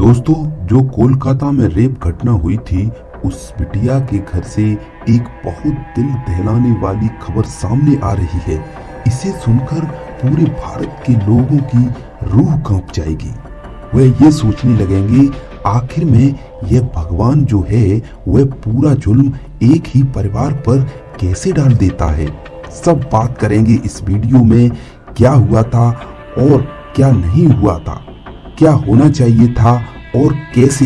दोस्तों, जो कोलकाता में रेप घटना हुई थी, उस बिटिया के घर से एक बहुत दिल दहलाने वाली खबर सामने आ रही है। इसे सुनकर पूरे भारत के लोगों की रूह कांप जाएगी। वह ये सोचने लगेंगे, आखिर में यह भगवान जो है वह पूरा जुल्म एक ही परिवार पर कैसे डाल देता है। सब बात करेंगे इस वीडियो में, क्या हुआ था और क्या नहीं हुआ था, क्या होना चाहिए था और कैसे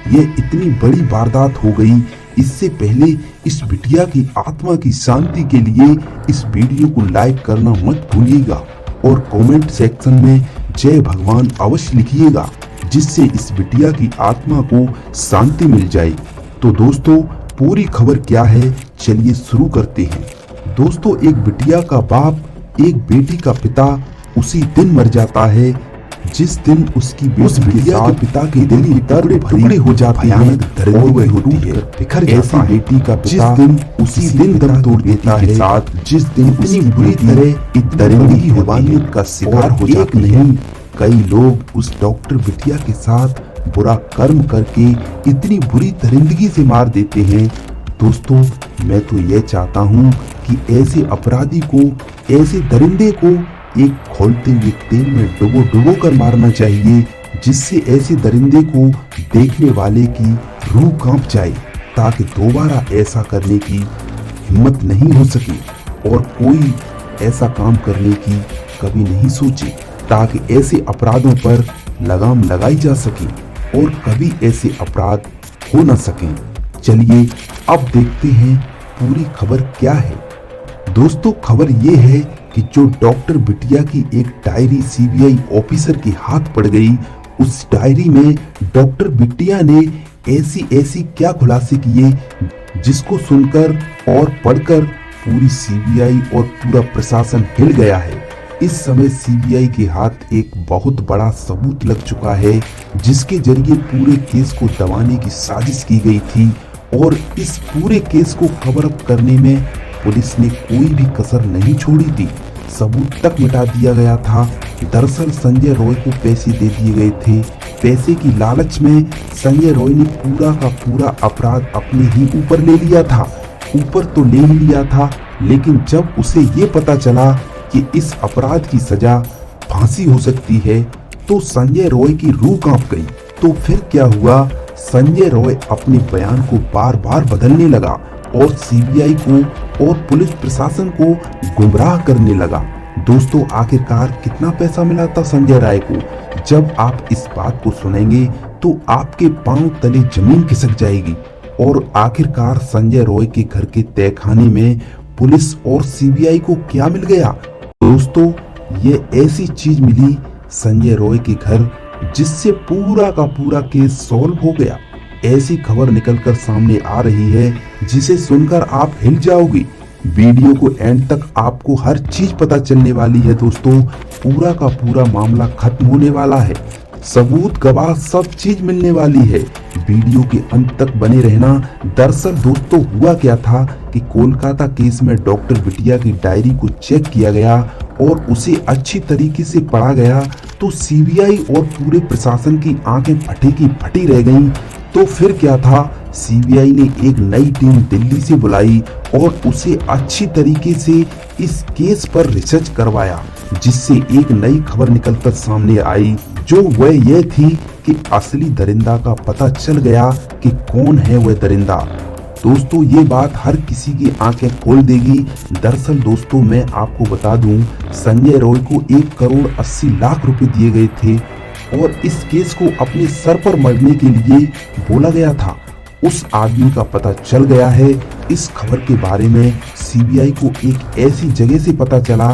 ये इतनी बड़ी वारदात हो गई। इससे पहले इस बिटिया की आत्मा की शांति के लिए इस वीडियो को लाइक करना मत भूलिएगा और कमेंट सेक्शन में जय भगवान अवश्य लिखिएगा, जिससे इस बिटिया की आत्मा को शांति मिल जाए। तो दोस्तों, पूरी खबर क्या है, चलिए शुरू करते हैं। दोस्तों, एक बिटिया का बाप एक बेटी का पिता उसी दिन मर जाता है जिस दिन उसकी उस बिटिया के पिता के दिल की टुकड़े हो जाते हैं और वह टूट कर बिखर जाता है। बेटी का पिता जिस दिन उसी दिन दम तोड़ देता है, साथ जिस दिन इतनी बुरी तरह दरिंदगी हैवानियत का शिकार हो जाती है। कई लोग उस डॉक्टर बिटिया के साथ बुरा कर्म करके इतनी बुरी दरिंदगी से मार देते हैं। दोस्तों, मैं तो यह चाहता हूँ कि ऐसे अपराधी को, ऐसे दरिंदे को एक खौलते हुए तेल में डुबो कर मारना चाहिए, जिससे ऐसे दरिंदे को देखने वाले की रूह कांप जाए, ताकि दोबारा ऐसा करने की हिम्मत नहीं हो सके और कोई ऐसा काम करने की कभी नहीं सोचे, ताकि ऐसे अपराधों पर लगाम लगाई जा सके और कभी ऐसे अपराध हो न सके। चलिए अब देखते हैं पूरी खबर क्या है। दोस्तों, खबर ये है कि जो डॉक्टर बिटिया की एक डायरी सीबीआई ऑफिसर के हाथ पड़ गई, उस डायरी में डॉक्टर बिटिया ने ऐसी क्या खुलासे किए, जिसको सुनकर और पढ़कर पूरी सीबीआई और पूरा प्रशासन हिल गया है। इस समय सीबीआई के हाथ एक बहुत बड़ा सबूत लग चुका है, जिसके जरिए पूरे केस को दबाने की साजिश की गई थी और इस पूरे केस को कवर अप करने में पुलिस ने कोई भी कसर नहीं छोड़ी थी। सबूत तक मिटा दिया गया था। दरअसल संजय रॉय को पैसे दे दिए गए थे। पैसे की लालच में संजय रॉय ने पूरा का पूरा अपराध अपने ही ऊपर ले लिया था। ऊपर तो ले ही लिया था, लेकिन जब उसे ये पता चला कि इस अपराध की सजा फांसी हो सकती है, तो संजय रॉय की रूह कांप गई। तो फिर क्या हुआ, संजय रॉय अपने बयान को बार बार बदलने लगा और सीबीआई को और पुलिस प्रशासन को गुमराह करने लगा। दोस्तों, आखिरकार कितना पैसा मिला था संजय राय को? जब आप इस बात को सुनेंगे तो आपके पांव तले जमीन खिसक जाएगी। और आखिरकार संजय रॉय के घर के तहखाने में पुलिस और सीबीआई को क्या मिल गया? दोस्तों, ये ऐसी चीज मिली संजय रॉय के घर, जिससे पूरा का पूरा केस सॉल्व हो गया। ऐसी खबर निकलकर सामने आ रही है जिसे सुनकर आप हिल जाओगे। वीडियो को एंड तक आपको हर चीज पता चलने वाली है। दोस्तों, पूरा का पूरा मामला खत्म होने वाला है। सबूत, गवाह, सब चीज मिलने वाली है। वीडियो के अंत तक बने रहना। दरअसल दोस्तों, हुआ क्या था कि कोलकाता केस में डॉक्टर बिटिया की डायरी को चेक किया गया और उसे अच्छी तरीके से पढ़ा गया, तो सीबीआई और पूरे प्रशासन की आंखें फटी की फटी रह गईं। तो फिर क्या था, सीबीआई ने एक नई टीम दिल्ली से बुलाई और उसे अच्छी तरीके से इस केस पर रिसर्च करवाया, जिससे एक नई खबर निकलकर सामने आई, जो वह यह थी कि असली दरिंदा का पता चल गया कि कौन है वह दरिंदा। दोस्तों, ये बात हर किसी की आंखें खोल देगी। दरअसल दोस्तों, मैं आपको बता दूं, संजय रॉय को 1,80,00,000 रुपए दिए गए थे और इस केस को अपने सर पर मरने के लिए बोला गया था। उस आदमी का पता चल गया है। इस खबर के बारे में सीबीआई को एक ऐसी जगह से पता चला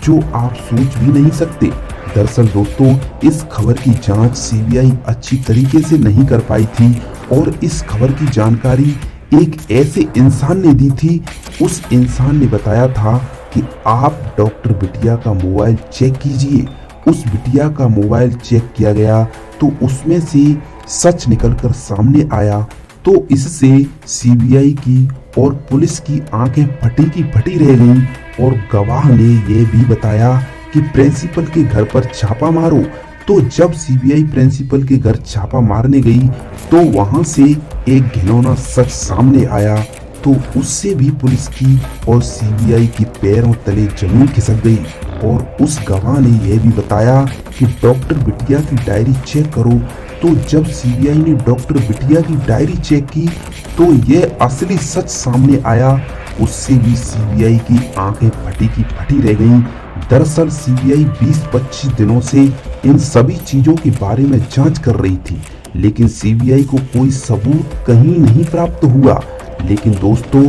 जो आप सोच भी नहीं सकते। दरअसल दोस्तों, इस खबर की जांच सीबीआई अच्छी तरीके से नहीं कर पाई थी और इस खबर की जानकारी एक ऐसे इंसान ने दी थी। उस इंसान ने बताया था कि आप डॉक्टर बिटिया का मोबाइल चेक कीजिए। उस बिटिया का मोबाइल चेक किया गया तो उसमें से सच निकलकर सामने आया। तो इससे सीबीआई की और पुलिस की आंखें फटी की फटी रह गईं और गवाह ने यह भी बताया कि प्रिंसिपल के घर पर छापा मारो तो जब सीबीआई प्रिंसिपल के घर छापा मारने गई तो वहां से एक घिनौना सच सामने आया। तो उससे भी पुलिस की और सीबीआई की पैरों तले जमीन खिसक गई। और उस गवाह ने यह भी बताया कि डॉक्टर बिटिया की डायरी चेक करो। तो जब सीबीआई ने डॉक्टर बिटिया की डायरी चेक की तो यह असली सच सामने आया। उससे भी सीबीआई की आंखें फटी की फटी रह गईं। दरअसल सीबीआई 20-25 दिनों से इन सभी चीजों के बारे में जांच कर रही थी, लेकिन सीबीआई को कोई सबूत कहीं नहीं प्राप्त हुआ। लेकिन दोस्तों,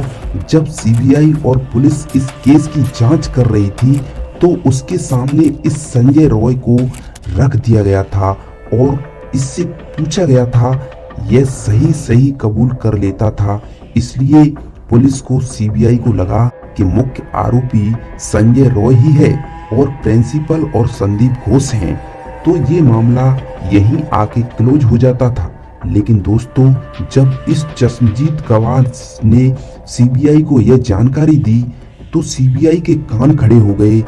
जब सीबीआई और पुलिस इस केस की जांच कर रही थी तो उसके सामने इस संजय रॉय को रख दिया गया था और इससे पूछा गया था। यह सही सही कबूल कर लेता था। इसलिए पुलिस को सीबीआई को लगा कि मुख्य आरोपी संजय रॉय ही है और प्रिंसिपल और संदीप घोष हैं। तो ये मामला यहीं आके क्लोज हो जाता था। लेकिन दोस्तों, जब इस चश्मदीद गवाह ने सीबीआई को यह जानकारी दी तो सीबीआई के कान खड़े हो गए।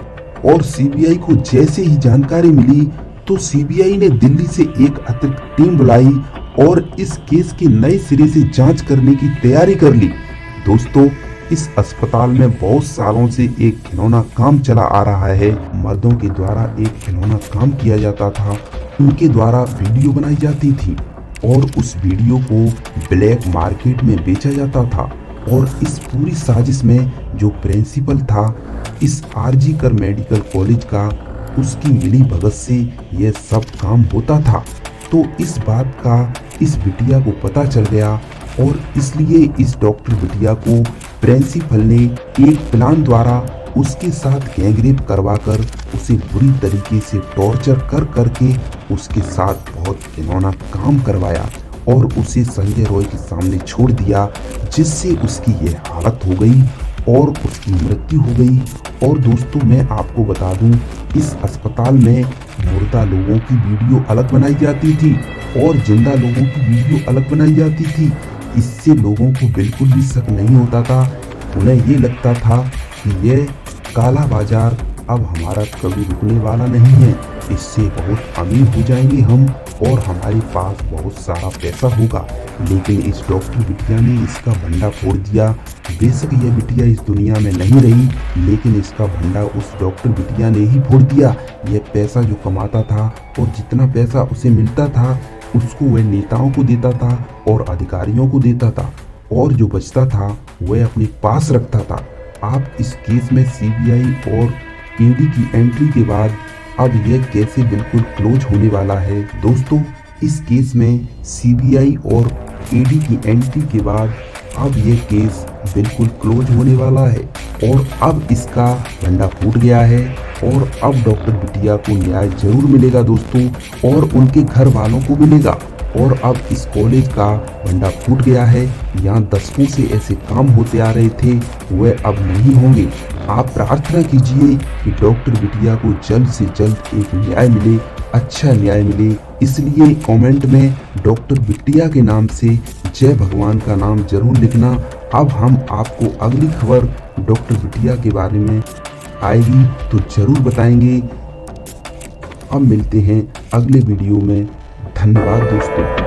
और सीबीआई को जैसे ही जानकारी मिली तो सीबीआई ने दिल्ली से एक अतिरिक्त टीम बुलाई और इस केस की नए सिरे से जांच करने की तैयारी कर ली। दोस्तों, इस अस्पताल में बहुत सालों से एक घिनौना काम चला आ रहा है। मर्दों के द्वारा एक घिनौना काम किया जाता था। उनके द्वारा वीडियो बनाई जाती थी और उस वीडियो को ब्लैक मार्केट में बेचा जाता था। और इस पूरी साजिश में जो प्रिंसिपल था इस आरजी कर मेडिकल कॉलेज का, उसकी मिली भगत से यह सब काम होता था। तो इस बात का इस बिटिया को पता चल गया और इसलिए इस डॉक्टर बिटिया को प्रिंसिपल ने एक प्लान द्वारा उसके साथ गैंगरेप करवाकर उसे बुरी तरीके से टॉर्चर कर करके उसके साथ बहुत घिनौना काम करवाया और उसे संजय रॉय के सामने छोड़ दिया, जिससे उसकी यह हालत हो गई और उसकी मृत्यु हो गई। और दोस्तों, मैं आपको बता दूं, इस अस्पताल में मुर्दा लोगों की वीडियो अलग बनाई जाती थी और जिंदा लोगों की वीडियो अलग बनाई जाती थी। इससे लोगों को बिल्कुल भी शक नहीं होता था। उन्हें ये लगता था कि यह काला बाजार अब हमारा कभी रुकने वाला नहीं है। इससे बहुत अमीर हो जाएंगे हम और हमारे पास बहुत सारा पैसा होगा। लेकिन इस डॉक्टर बिटिया ने इसका भंडा फोड़ दिया। बेशक यह बिटिया इस दुनिया में नहीं रही, लेकिन इसका भंडा उस डॉक्टर बिटिया ने ही फोड़ दिया। यह पैसा जो कमाता था और जितना पैसा उसे मिलता था उसको वह नेताओं को देता था और अधिकारियों को देता था, और जो बचता था वह अपने पास रखता था। आप इस केस में सीबीआई और ईडी की एंट्री के बाद अब यह कैसे बिल्कुल क्लोज होने वाला है। दोस्तों, इस केस में सीबीआई और ईडी की एंट्री के बाद अब यह केस बिल्कुल क्लोज होने वाला है और अब इसका भंडा फूट गया है और अब डॉक्टर बिटिया को न्याय जरूर मिलेगा दोस्तों, और उनके घर वालों को मिलेगा। और अब इस कॉलेज का भंडा फूट गया है। यहाँ दशकों से ऐसे काम होते आ रहे थे, वह अब नहीं होंगे। आप प्रार्थना कीजिए कि डॉक्टर बिटिया को जल्द से जल्द एक न्याय मिले, अच्छा न्याय मिले। इसलिए कमेंट में डॉक्टर बिटिया के नाम से जय भगवान का नाम जरूर लिखना। अब हम आपको अगली खबर डॉक्टर बिटिया के बारे में आएगी तो जरूर बताएंगे। अब मिलते हैं अगले वीडियो में। धन्यवाद दोस्तों।